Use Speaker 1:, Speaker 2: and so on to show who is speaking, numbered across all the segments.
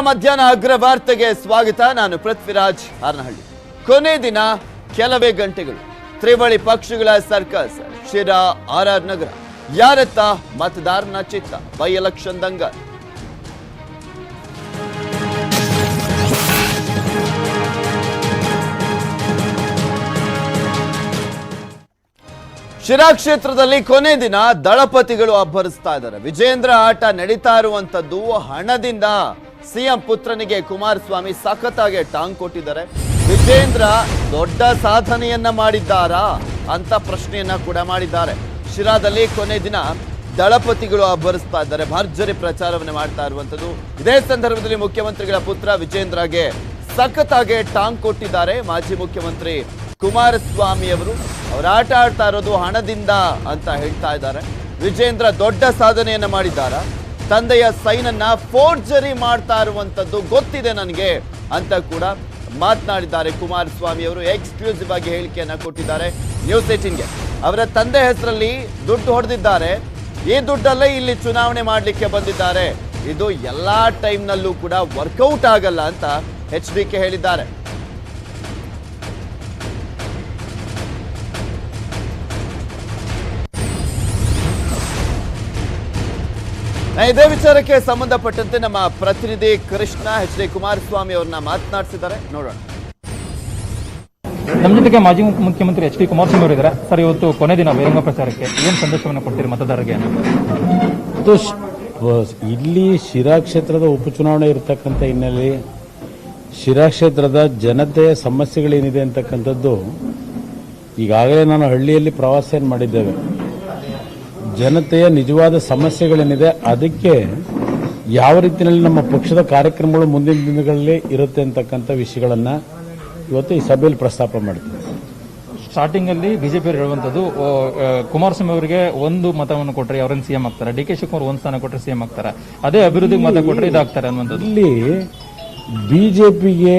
Speaker 1: ಮಧ್ಯಾಹ್ನ ಅಗ್ರ ವಾರ್ತೆಗೆ ಸ್ವಾಗತ. ನಾನು ಪೃಥ್ವಿರಾಜ್ ಹಾರನಹಳ್ಳಿ. ಕೊನೆ ದಿನ ಕೆಲವೇ ಗಂಟೆಗಳು. ತ್ರಿವಳಿ ಪಕ್ಷಗಳ ಸರ್ಕಸ್. ಶಿರಾ, ಆರ್ ನಗರ. ಯಾರತ್ತ ಮತದಾರನ ಚಿತ್ತ. By election Dangal. ಶಿರಾ ಕ್ಷೇತ್ರದಲ್ಲಿ ಕೊನೆ ದಿನ ದಳಪತಿಗಳು ಅಬ್ಬರಿಸ್ತಾ ಇದ್ದಾರೆ. ವಿಜೇಂದ್ರ ಆಟ ನಡೀತಾ ಇರುವಂತದ್ದು ಹಣದಿಂದ. ಸಿಎಂ ಪುತ್ರನಿಗೆ ಕುಮಾರಸ್ವಾಮಿ ಸಖತ್ತಾಗಿ ಟಾಂಗ್ ಕೊಟ್ಟಿದ್ದಾರೆ. ವಿಜೇಂದ್ರ ದೊಡ್ಡ ಸಾಧನೆಯನ್ನ ಮಾಡಿದ್ದಾರಾ ಅಂತ ಪ್ರಶ್ನೆಯನ್ನ ಕೂಡ ಮಾಡಿದ್ದಾರೆ. ಶಿರಾದಲ್ಲಿ ಕೊನೆ ದಿನ ದಳಪತಿಗಳು ಅಬ್ಬರಿಸ್ತಾ ಇದ್ದಾರೆ. ಭರ್ಜರಿ ಪ್ರಚಾರವನ್ನು ಮಾಡ್ತಾ ಇರುವಂತದ್ದು. ಇದೇ ಸಂದರ್ಭದಲ್ಲಿ ಮುಖ್ಯಮಂತ್ರಿಗಳ ಪುತ್ರ ವಿಜೇಂದ್ರಗೆ ಸಖತ್ತಾಗಿ ಟಾಂಗ್ ಕೊಟ್ಟಿದ್ದಾರೆ. ಮಾಜಿ ಮುಖ್ಯಮಂತ್ರಿ ಕುಮಾರಸ್ವಾಮಿ ಅವರು ಆಟ ಆಡ್ತಾ ಇರೋದು ಹಣದಿಂದ ಅಂತ ಹೇಳ್ತಾ ಇದ್ದಾರೆ. ವಿಜೇಂದ್ರ ದೊಡ್ಡ ಸಾಧನೆಯನ್ನ ಮಾಡಿದ್ದಾರ. ತಂದೆಯ ಸೈನನ್ನ ಫೋರ್ಜರಿ ಮಾಡ್ತಾ ಇರುವಂತದ್ದು ಗೊತ್ತಿದೆ ನನಗೆ ಅಂತ ಕೂಡ ಮಾತನಾಡಿದ್ದಾರೆ ಕುಮಾರಸ್ವಾಮಿ ಅವರು. ಎಕ್ಸ್ಕ್ಲೂಸಿವ್ ಆಗಿ ಹೇಳಿಕೆಯನ್ನ ಕೊಟ್ಟಿದ್ದಾರೆ ನ್ಯೂಸ್ 18ಗೆ. ಅವರ ತಂದೆ ಹೆಸರಲ್ಲಿ ದುಡ್ಡು ಹೊಡೆದಿದ್ದಾರೆ. ಈ ದುಡ್ಡಲ್ಲೇ ಇಲ್ಲಿ ಚುನಾವಣೆ ಮಾಡಲಿಕ್ಕೆ ಬಂದಿದ್ದಾರೆ. ಇದು ಎಲ್ಲಾ ಟೈಮ್ನಲ್ಲೂ ಕೂಡ ವರ್ಕೌಟ್ ಆಗಲ್ಲ ಅಂತ HDK ಹೇಳಿದ್ದಾರೆ. ಇದೇ ವಿಚಾರಕ್ಕೆ ಸಂಬಂಧಪಟ್ಟಂತೆ ನಮ್ಮ ಪ್ರತಿನಿಧಿ ಕೃಷ್ಣ HD ಕುಮಾರಸ್ವಾಮಿ ಅವ್ರನ್ನ ಮಾತನಾಡಿಸಿದ್ದಾರೆ, ನೋಡೋಣ.
Speaker 2: ನಮ್ಮ ಜೊತೆಗೆ ಮಾಜಿ ಮುಖ್ಯಮಂತ್ರಿ HD ಕುಮಾರಸ್ವಾಮಿ ಅವರು ಇದ್ದಾರೆ. ಸರ್, ಇವತ್ತು ಕೊನೆ ದಿನ ಬಹಿರಂಗ ಪ್ರಚಾರಕ್ಕೆ ಏನು ಸಂದೇಶವನ್ನು ಕೊಡ್ತೀರಿ ಮತದಾರರಿಗೆ?
Speaker 3: ಇಲ್ಲಿ ಶಿರಾ ಕ್ಷೇತ್ರದ ಉಪಚುನಾವಣೆ ಇರತಕ್ಕಂಥ ಹಿನ್ನೆಲೆ ಶಿರಾ ಕ್ಷೇತ್ರದ ಜನತೆಯ ಸಮಸ್ಯೆಗಳೇನಿದೆ ಅಂತಕ್ಕಂಥದ್ದು ಈಗಾಗಲೇ ನಾನು ಹಳ್ಳಿಯಲ್ಲಿ ಪ್ರವಾಸ ಮಾಡಿದ್ದೇವೆ. ಜನತೆಯ ನಿಜವಾದ ಸಮಸ್ಯೆಗಳೇನಿದೆ ಅದಕ್ಕೆ ಯಾವ ರೀತಿಯಲ್ಲಿ ನಮ್ಮ ಪಕ್ಷದ ಕಾರ್ಯಕ್ರಮಗಳು ಮುಂದಿನ ದಿನಗಳಲ್ಲಿ ಇರುತ್ತೆ ಅಂತಕ್ಕಂಥ ವಿಷಯಗಳನ್ನ ಇವತ್ತು ಈ ಸಭೆಯಲ್ಲಿ ಪ್ರಸ್ತಾಪ ಮಾಡ್ತೀವಿ.
Speaker 2: ಸ್ಟಾರ್ಟಿಂಗ್ ಅಲ್ಲಿ ಬಿಜೆಪಿ ಹೇಳುವಂತದ್ದು ಕುಮಾರಸ್ವಾಮಿ ಅವರಿಗೆ ಒಂದು ಮತವನ್ನು ಕೊಟ್ಟರೆ ಅವರನ್ನು ಸಿಎಂ ಆಗ್ತಾರೆ, DK ಶಿವಕುಮಾರ್ ಒಂದು ಸ್ಥಾನ ಕೊಟ್ಟರೆ ಸಿಎಂ ಆಗ್ತಾರೆ, ಅದೇ ಅಭಿವೃದ್ಧಿಗೆ ಮತ ಕೊಟ್ಟರೆ ಇದಾಗ್ತಾರೆ ಅನ್ನುವಂಥದ್ದು.
Speaker 3: ಇಲ್ಲಿ ಬಿಜೆಪಿಗೆ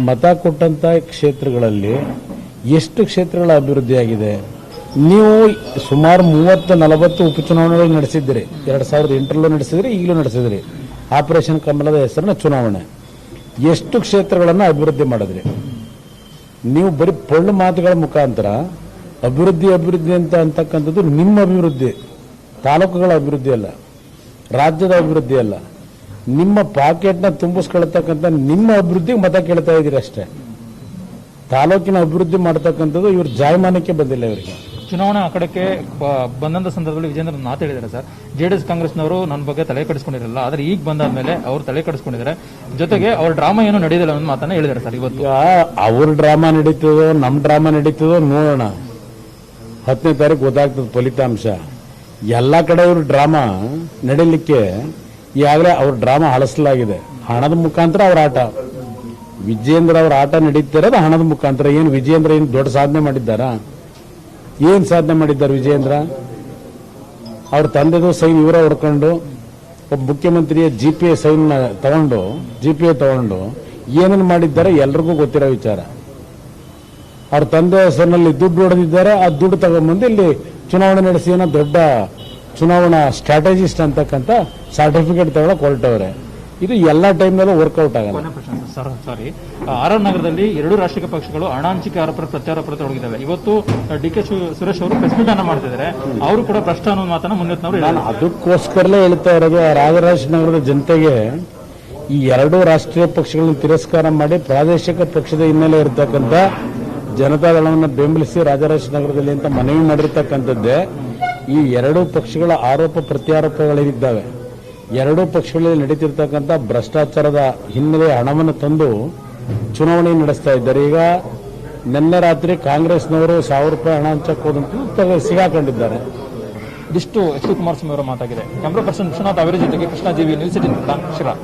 Speaker 3: ಮತ ಕೊಟ್ಟಂತ ಕ್ಷೇತ್ರಗಳಲ್ಲಿ ಎಷ್ಟು ಕ್ಷೇತ್ರಗಳ ಅಭಿವೃದ್ಧಿ ಆಗಿದೆ? ನೀವು ಸುಮಾರು 30-40 ಉಪಚುನಾವಣೆಗಳು ನಡೆಸಿದ್ದೀರಿ. 2008ರಲ್ಲೂ ನಡೆಸಿದ್ರಿ, ಈಗಲೂ ನಡೆಸಿದ್ರಿ. ಆಪರೇಷನ್ ಕಮಲದ ಹೆಸರಿನ ಚುನಾವಣೆ. ಎಷ್ಟು ಕ್ಷೇತ್ರಗಳನ್ನು ಅಭಿವೃದ್ಧಿ ಮಾಡಿದ್ರಿ? ನೀವು ಬರೀ ಪೊಳ್ಳು ಮಾತುಗಳ ಮುಖಾಂತರ ಅಭಿವೃದ್ಧಿ ಅಂತಕ್ಕಂಥದ್ದು ನಿಮ್ಮ ಅಭಿವೃದ್ಧಿ, ತಾಲೂಕುಗಳ ಅಭಿವೃದ್ಧಿ ಅಲ್ಲ, ರಾಜ್ಯದ ಅಭಿವೃದ್ಧಿ ಅಲ್ಲ. ನಿಮ್ಮ ಪಾಕೆಟ್ನ ತುಂಬಿಸ್ಕೊಳ್ತಕ್ಕಂಥ ನಿಮ್ಮ ಅಭಿವೃದ್ಧಿಗೆ ಮತ ಕೇಳ್ತಾ ಇದ್ದೀರಿ ಅಷ್ಟೇ. ತಾಲೂಕಿನ ಅಭಿವೃದ್ಧಿ ಮಾಡತಕ್ಕಂಥದ್ದು ಇವ್ರ ಜಾಯಮಾನಕ್ಕೆ ಬಂದಿಲ್ಲ. ಇವರಿಗೆ
Speaker 2: ಚುನಾವಣಾ ಅಖಾಡಕ್ಕೆ ಬಂದಂತ ಸಂದರ್ಭದಲ್ಲಿ ವಿಜೇಂದ್ರ ಮಾತು ಹೇಳಿದ್ದಾರೆ. ಸರ್, JDS ಕಾಂಗ್ರೆಸ್ನವರು ನನ್ನ ಬಗ್ಗೆ ತಲೆ ಕೆಡಿಸ್ಕೊಂಡಿರಲ್ಲ, ಆದ್ರೆ ಈಗ ಬಂದಾದ್ಮೇಲೆ ಅವ್ರು ತಲೆ ಕೆಡಿಸ್ಕೊಂಡಿದ್ದಾರೆ. ಜೊತೆಗೆ ಅವ್ರ ಡ್ರಾಮಾ ಏನು ನಡೆಯೋದಿಲ್ಲ ಅನ್ನೋ ಮಾತನ್ನ ಹೇಳಿದ್ದಾರೆ. ಸರ್, ಇವತ್ತು
Speaker 3: ಅವ್ರ ಡ್ರಾಮಾ ನಡೀತದೋ ನಮ್ಮ ಡ್ರಾಮಾ ನಡೀತದೋ ನೋಡೋಣ. 10ನೇ ತಾರೀಕು ಗೊತ್ತಾಗ್ತದೆ ಫಲಿತಾಂಶ. ಎಲ್ಲಾ ಕಡೆ ಅವ್ರ ಡ್ರಾಮಾ ನಡೀಲಿಕ್ಕೆ ಈಗಾಗಲೇ ಅವ್ರ ಡ್ರಾಮಾ ಹಳಸಲಾಗಿದೆ. ಹಣದ ಮುಖಾಂತರ ಅವ್ರ ಆಟ. ವಿಜೇಂದ್ರ ಅವ್ರ ಆಟ ನಡೀತಿರೋದು ಹಣದ ಮುಖಾಂತರ. ಏನು ವಿಜೇಂದ್ರ ಏನು ದೊಡ್ಡ ಸಾಧನೆ ಮಾಡಿದ್ದಾರಾ? ಏನ್ ಸಾಧನೆ ಮಾಡಿದ್ದಾರೆ ವಿಜೇಂದ್ರ? ಅವ್ರ ತಂದೆದು ಸೈನ್ ಇವರ ಹೊಡ್ಕೊಂಡು ಒಬ್ಬ ಮುಖ್ಯಮಂತ್ರಿಯ GPA ಸೈನ್ ತಗೊಂಡು ಏನೇನು ಮಾಡಿದ್ದಾರೆ ಎಲ್ರಿಗೂ ಗೊತ್ತಿರೋ ವಿಚಾರ. ಅವ್ರ ತಂದೆ ಹೆಸರಿನಲ್ಲಿ ದುಡ್ಡು ಹೊಡೆದಿದ್ದಾರೆ. ಆ ದುಡ್ಡು ತಗೊಂಡ್ಬಂದು ಇಲ್ಲಿ ಚುನಾವಣೆ ನಡೆಸಿ ಏನೋ ದೊಡ್ಡ ಚುನಾವಣಾ ಸ್ಟ್ರಾಟಜಿಸ್ಟ್ ಅಂತಕ್ಕಂಥ ಸರ್ಟಿಫಿಕೇಟ್ ತಗೊಳಕ್ ಹೊರಟವ್ರೆ. ಇದು ಎಲ್ಲಾ ಟೈಮ್ನಲ್ಲೂ ವರ್ಕೌಟ್ ಆಗಲ್ಲ.
Speaker 2: ಸಾರಿ, ಆರ್ ನಗರದಲ್ಲಿ 2 ರಾಷ್ಟ್ರೀಯ ಪಕ್ಷಗಳು ಹಣ ಹಂಚಿಕೆ ಆರೋಪ ಪ್ರಚಾರ ತೊಡಗಿದ್ದಾವೆ. ಇವತ್ತು DK ಸುರೇಶ್ ಅವರು ಪ್ರೆಸ್ ಮೀಟ್ ಅನ್ನ ಮಾಡ್ತಿದ್ದಾರೆ. ಅವರು ಕೂಡ ಭ್ರಷ್ಟ ಅನ್ನೋ ಮಾತನ್ನ ಮುನ್ನೆತ್ನವರು
Speaker 3: ನಾನು ಅದಕ್ಕೋಸ್ಕರಲೇ ಹೇಳ್ತಾ ಇರೋದು, ರಾಜರಾಜನಗರದ ಜನತೆಗೆ ಈ 2 ರಾಷ್ಟ್ರೀಯ ಪಕ್ಷಗಳನ್ನು ತಿರಸ್ಕಾರ ಮಾಡಿ ಪ್ರಾದೇಶಿಕ ಪಕ್ಷದ ಹಿನ್ನೆಲೆ ಇರತಕ್ಕಂಥ ಜನತಾದಳವನ್ನು ಬೆಂಬಲಿಸಿ ರಾಜರಾಜನಗರದಲ್ಲಿ ಅಂತ ಮನವಿ ಮಾಡಿರ್ತಕ್ಕಂಥದ್ದೇ. ಈ 2 ಪಕ್ಷಗಳ ಆರೋಪ ಪ್ರತ್ಯಾರೋಪಗಳೇನಿದ್ದಾವೆ, 2 ಪಕ್ಷಗಳಲ್ಲಿ ನಡೀತಿರ್ತಕ್ಕಂಥ ಭ್ರಷ್ಟಾಚಾರದ ಹಿನ್ನೆಲೆ ಹಣವನ್ನು ತಂದು ಚುನಾವಣೆ ನಡೆಸ್ತಾ ಇದ್ದಾರೆ. ಈಗ ನಿನ್ನೆ ರಾತ್ರಿ ಕಾಂಗ್ರೆಸ್ನವರು 1000 ರೂಪಾಯಿ ಹಣ ಹಂಚಕ್ಕೆ ಹೋದಂತ ಸಿಗಾಕೊಂಡಿದ್ದಾರೆ.
Speaker 2: ಇದಿಷ್ಟು HD ಕುಮಾರಸ್ವಾಮಿ ಅವರ ಮಾತಾಗಿದೆ. ಕ್ಯಾಮ್ರಾ ಪರ್ಸನ್ ವಿಶ್ವನಾಥ್ ಅವರ ಜೊತೆಗೆ ಕೃಷ್ಣ ಜೀವಿ, ನ್ಯೂಸ್ 18 ಶಿರಾ.